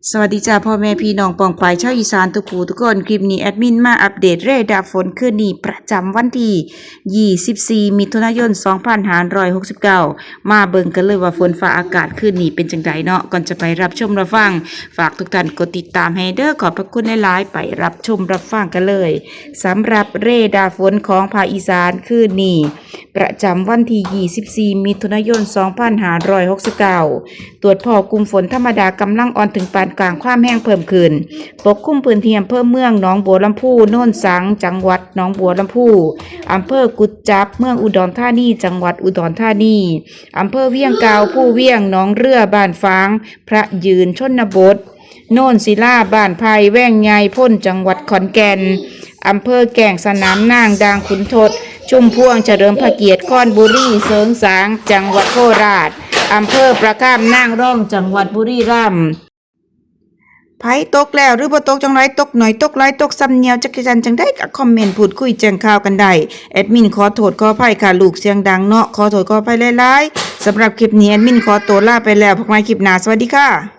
สวัสดีจ้าพ่อแม่พี่น้องปองปายชาวอีสานทุกผู้ทุกคนคลิปนี้แอดมินมาอัปเดตเรดาร์ฝนคืนนี้ประจำวันที่24มิถุนายน2569มาเบิ่งกันเลยว่าฝนฟ้าอากาศคืนนี้เป็นจังไดเนาะก่อนจะไปรับชมรับฟังฝากทุกท่านกดติดตามให้เด้อขอบพระคุณหลายๆไปรับชมรับฟังกันเลยสำหรับเรดาร์ฝนของภาคอีสานคืนนี้ประจำวันที่24มิถุนายน2569ตรวจพบกลุ่มฝนธรรมดากำลังอ่อนถึงปานกลางความแห้งเพิ่มขึ้นปกคลุมพื้นที่อำเภอเมืองหนองบัวลำพูโน่นสังจังหวัดหนองบัวลำพูอำเภอกุดจับเมืองอุดรธานีจังหวัดอุดรธานีอำเภอเวียงกาวผู้เวียงหนองเรือบ้านฟางพระยืนชนบทโน่นศิลาบ้านไผ่แว่งใหญ่พ้นจังหวัดขอนแก่นอำเภอแก่งสนามนางดางขุนทดชุมพวงเฉลิมพระเกียรติคอนบุรีเสริงสางจังหวัดโคราชอำเภอประการนางร่องจังหวัดบุรีรัมย์ไผตกแล้วหรือบ่ตกจังไรตกหน่อยตกหลายตกซ้ำเนียวจักจันจังได้ก็คอมเมนต์พูดคุยแจ้งข่าวกันได้แอดมินขอโทษขออภัยค่ะลูกเสียงดังเนาะขอโทษขออภัยหลายๆสำหรับคลิปนี้แอดมินขอตัวลาไปแล้วพบกันใหม่คลิปหน้าสวัสดีค่ะ